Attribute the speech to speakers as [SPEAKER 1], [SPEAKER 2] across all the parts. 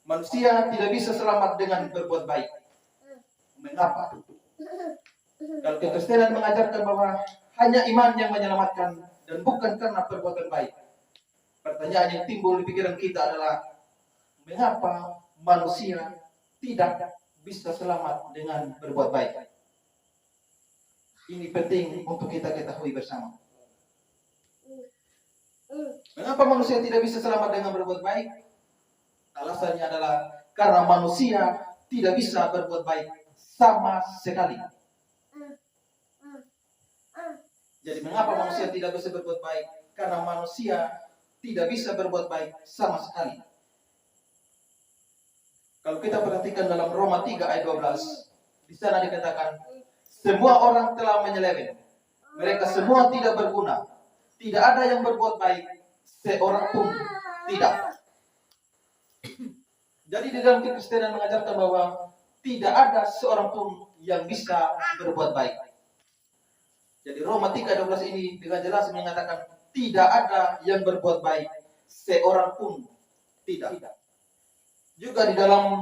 [SPEAKER 1] Manusia tidak bisa selamat dengan berbuat baik. Mengapa? Kalau Kekristenan mengajarkan bahwa hanya iman yang menyelamatkan dan bukan karena perbuatan baik. Pertanyaan yang timbul di pikiran kita adalah, mengapa manusia tidak bisa selamat dengan berbuat baik? Ini penting untuk kita ketahui bersama. Mengapa manusia tidak bisa selamat dengan berbuat baik? Alasannya adalah karena manusia tidak bisa berbuat baik sama sekali. Jadi mengapa manusia tidak bisa berbuat baik? Karena manusia tidak bisa berbuat baik sama sekali. Kalau kita perhatikan dalam Roma 3 ayat 12, di sana dikatakan, semua orang telah menyeleweng. Mereka semua tidak berguna. Tidak ada yang berbuat baik, seorang pun tidak. Jadi di dalam Kekristenan mengajarkan bahwa tidak ada seorang pun yang bisa berbuat baik. Jadi Roma 3:12 ini dengan jelas mengatakan tidak ada yang berbuat baik, seorang pun tidak. Juga di dalam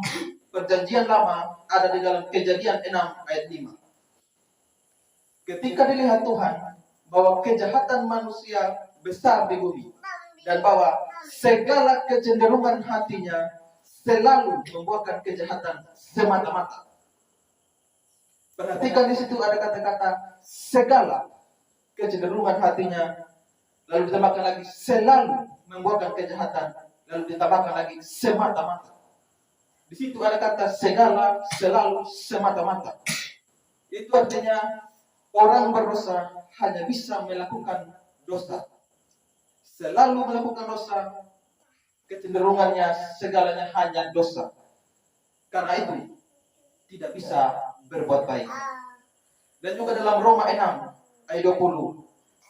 [SPEAKER 1] Perjanjian Lama ada di dalam Kejadian 6 ayat 5. Ketika dilihat Tuhan bahwa kejahatan manusia besar di bumi dan bahwa segala kecenderungan hatinya selalu membuahkan kejahatan semata-mata. Perhatikan di situ ada kata-kata segala kecenderungan hatinya, lalu ditambahkan lagi selalu membuahkan kejahatan, lalu ditambahkan lagi semata-mata. Di situ ada kata segala, selalu, semata-mata. Itu artinya orang berdosa hanya bisa melakukan dosa. Selalu melakukan dosa, kecenderungannya segalanya hanya dosa. Karena itu tidak bisa berbuat baik. Dan juga dalam Roma 6 ayat 20,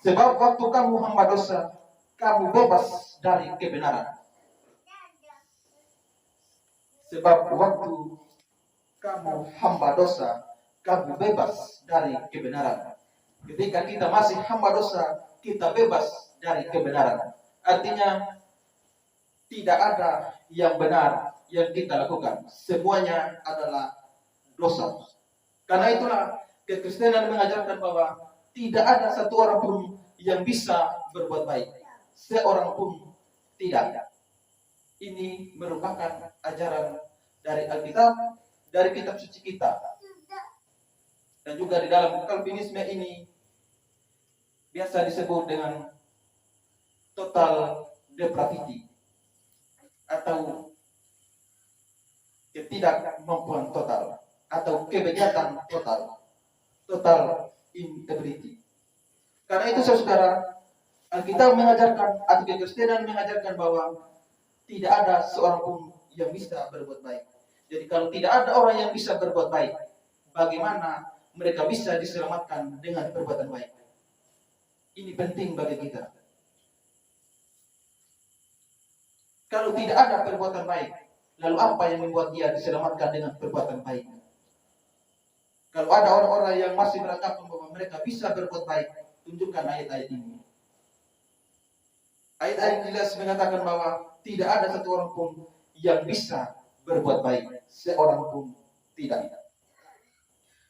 [SPEAKER 1] sebab waktu kamu hamba dosa, kamu bebas dari kebenaran. Sebab waktu kamu hamba dosa, kamu bebas dari kebenaran. Ketika kita masih hamba dosa, kita bebas dari kebenaran. Artinya tidak ada yang benar yang kita lakukan. Semuanya adalah dosa. Karena itulah Kekristenan mengajarkan bahwa tidak ada satu orang pun yang bisa berbuat baik. Seorang pun tidak. Ini merupakan ajaran dari Alkitab, dari kitab suci kita. Dan juga di dalam Calvinisme ini biasa disebut dengan total depravity atau ketidakmampuan total atau kebejatan total, total integrity. Karena itu saudara, Alkitab mengajarkan atau Kekristenan mengajarkan bahwa tidak ada seorang pun yang bisa berbuat baik. Jadi kalau tidak ada orang yang bisa berbuat baik, bagaimana mereka bisa diselamatkan dengan perbuatan baik? Ini penting bagi kita. Kalau tidak ada perbuatan baik, lalu apa yang membuat dia diselamatkan dengan perbuatan baik? Kalau ada orang-orang yang masih beranggapan bahwa mereka bisa berbuat baik, tunjukkan ayat-ayat ini. Ayat-ayat jelas mengatakan bahwa tidak ada satu orang pun yang bisa berbuat baik, seorang pun tidak.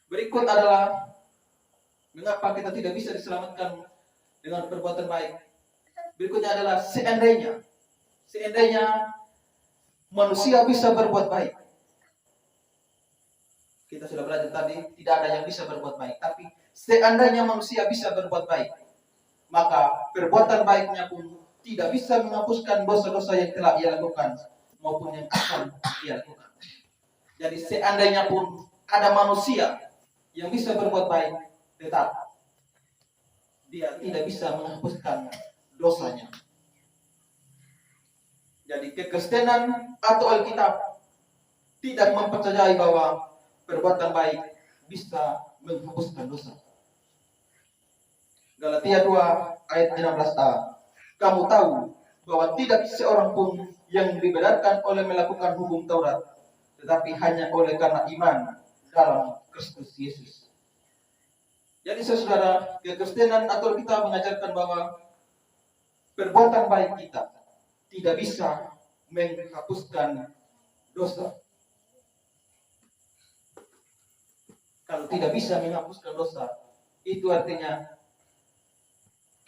[SPEAKER 1] Berikut adalah mengapa kita tidak bisa diselamatkan dengan perbuatan baik. Berikutnya adalah seandainya manusia bisa berbuat baik. Kita sudah belajar tadi, tidak ada yang bisa berbuat baik. Tapi seandainya manusia bisa berbuat baik, maka perbuatan baiknya pun tidak bisa menghapuskan dosa-dosa yang telah ia lakukan maupun yang akan ia lakukan. Jadi seandainya pun ada manusia yang bisa berbuat baik, tetap dia tidak bisa menghapuskan dosanya. Jadi Kekristenan atau Alkitab tidak mempercayai bahwa perbuatan baik bisa menghapuskan dosa. Galatia 2 ayat 16a. Kamu tahu bahwa tidak seorang pun yang dibenarkan oleh melakukan hukum Taurat, tetapi hanya oleh karena iman dalam Kristus Yesus. Jadi saudara, Kekristenan atau kita mengajarkan bahwa perbuatan baik kita tidak bisa menghapuskan dosa. Kalau tidak bisa menghapuskan dosa, itu artinya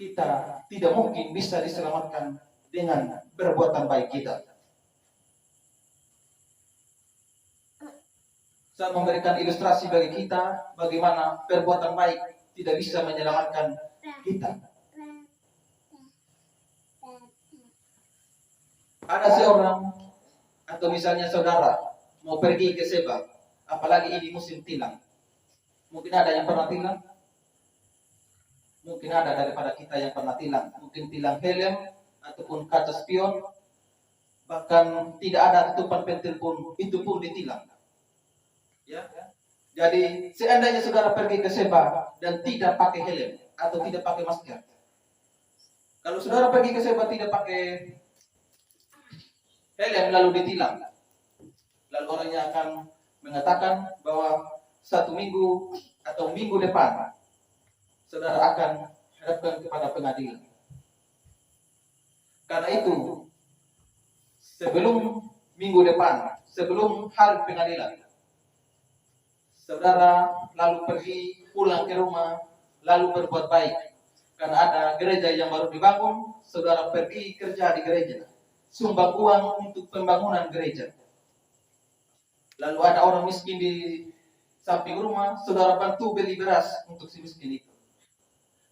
[SPEAKER 1] kita tidak mungkin bisa diselamatkan dengan perbuatan baik kita. Saya memberikan ilustrasi bagi kita bagaimana perbuatan baik tidak bisa menyelamatkan kita. Ada seorang atau misalnya saudara mau pergi ke Seba, apalagi ini musim tilang. Mungkin ada yang pernah tilang? Mungkin ada daripada kita yang pernah tilang. Mungkin tilang helm ataupun kaca spion. Bahkan tidak ada tutupan pentil pun, itu pun ditilang. Ya. Jadi seandainya saudara pergi ke Seba dan tidak pakai helm atau tidak pakai masker. Kalau saudara pergi ke Seba tidak pakai helm lalu ditilang. Lalu orangnya akan mengatakan bahwa 1 minggu atau minggu depan saudara akan hadapkan kepada pengadilan. Karena itu, sebelum minggu depan, sebelum hari pengadilan, saudara lalu pergi pulang ke rumah, lalu berbuat baik. Karena ada gereja yang baru dibangun, saudara pergi kerja di gereja, sumbang uang untuk pembangunan gereja. Lalu ada orang miskin di samping rumah, saudara bantu beli beras untuk si miskin itu.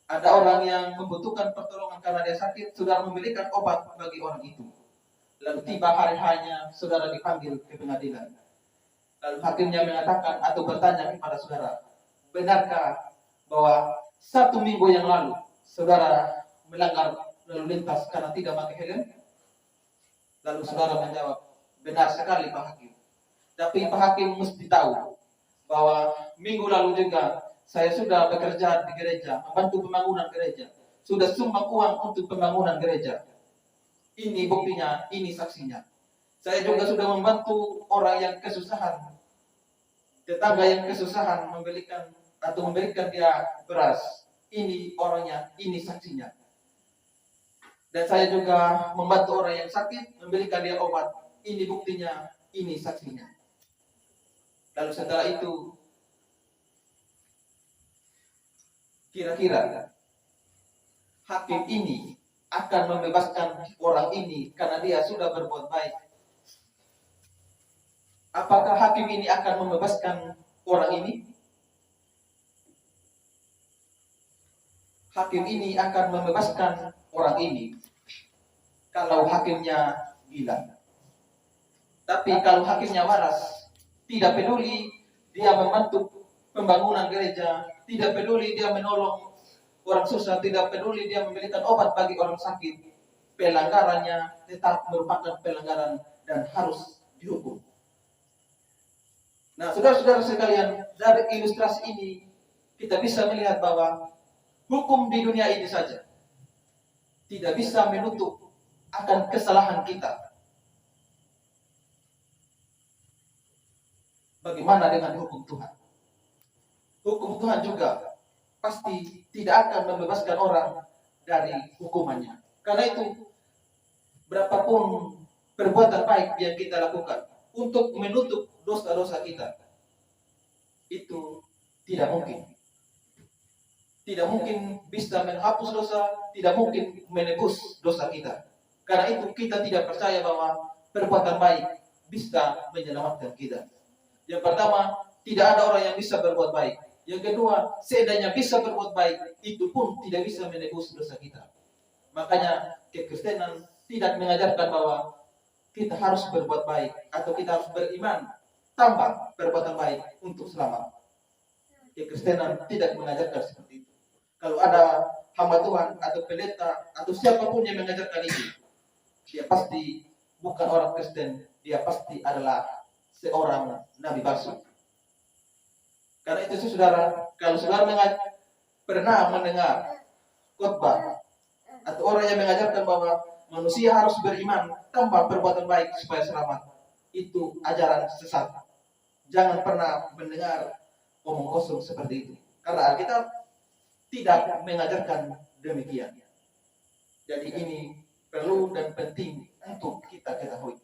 [SPEAKER 1] Ada orang yang membutuhkan pertolongan karena dia sakit, saudara membelikan obat bagi orang itu. Lalu tiba hari hanya saudara dipanggil ke pengadilan. Lalu hakimnya mengatakan atau bertanya kepada saudara, benarkah bahwa 1 minggu yang lalu saudara melanggar lalu lintas karena tidak pakai helm? Lalu saudara menjawab, benar sekali Pak Hakim. Tapi Pak Hakim mesti tahu bahwa minggu lalu juga saya sudah bekerja di gereja, membantu pembangunan gereja. Sudah sumbang uang untuk pembangunan gereja. Ini buktinya, ini saksinya. Saya juga sudah membantu orang yang kesusahan. Tetangga yang kesusahan memberikan dia beras. Ini orangnya, ini saksinya. Dan saya juga membantu orang yang sakit, memberikan dia obat. Ini buktinya, ini saksinya. Lalu setelah itu, kira-kira hakim ini akan membebaskan orang ini karena dia sudah berbuat baik. Apakah hakim ini akan membebaskan orang ini? Hakim ini akan membebaskan orang ini kalau hakimnya gila. Tapi kalau hakimnya waras, tidak peduli dia membantu pembangunan gereja, tidak peduli dia menolong orang susah, tidak peduli dia memberikan obat bagi orang sakit, pelanggarannya tetap merupakan pelanggaran dan harus dihukum. Nah, saudara-saudara sekalian, dari ilustrasi ini kita bisa melihat bahwa hukum di dunia ini saja tidak bisa menutup akan kesalahan kita. Bagaimana dengan hukum Tuhan? Hukum Tuhan juga pasti tidak akan membebaskan orang dari hukumannya. Karena itu, berapapun perbuatan baik yang kita lakukan untuk menutup dosa-dosa kita, itu tidak mungkin. Tidak mungkin bisa menghapus dosa, tidak mungkin menebus dosa kita. Karena itu kita tidak percaya bahwa perbuatan baik bisa menyelamatkan kita. Yang pertama, tidak ada orang yang bisa berbuat baik. Yang kedua, seandainya bisa berbuat baik, itu pun tidak bisa menebus dosa kita. Makanya kekristenan tidak mengajarkan bahwa kita harus berbuat baik atau kita harus beriman tambah perbuatan baik untuk selamat. Kekristenan tidak mengajarkan seperti itu. Kalau ada hamba Tuhan atau pendeta atau siapapun yang mengajarkan itu, dia pasti bukan orang Kristen, dia pasti adalah seorang nabi palsu. Karena itu saudara, kalau saudara pernah mendengar khotbah atau orang yang mengajarkan bahwa manusia harus beriman tanpa perbuatan baik supaya selamat, itu ajaran sesat. Jangan pernah mendengar omong kosong seperti itu. Karena Alkitab tidak mengajarkan demikian. Jadi ini perlu dan penting untuk kita ketahui.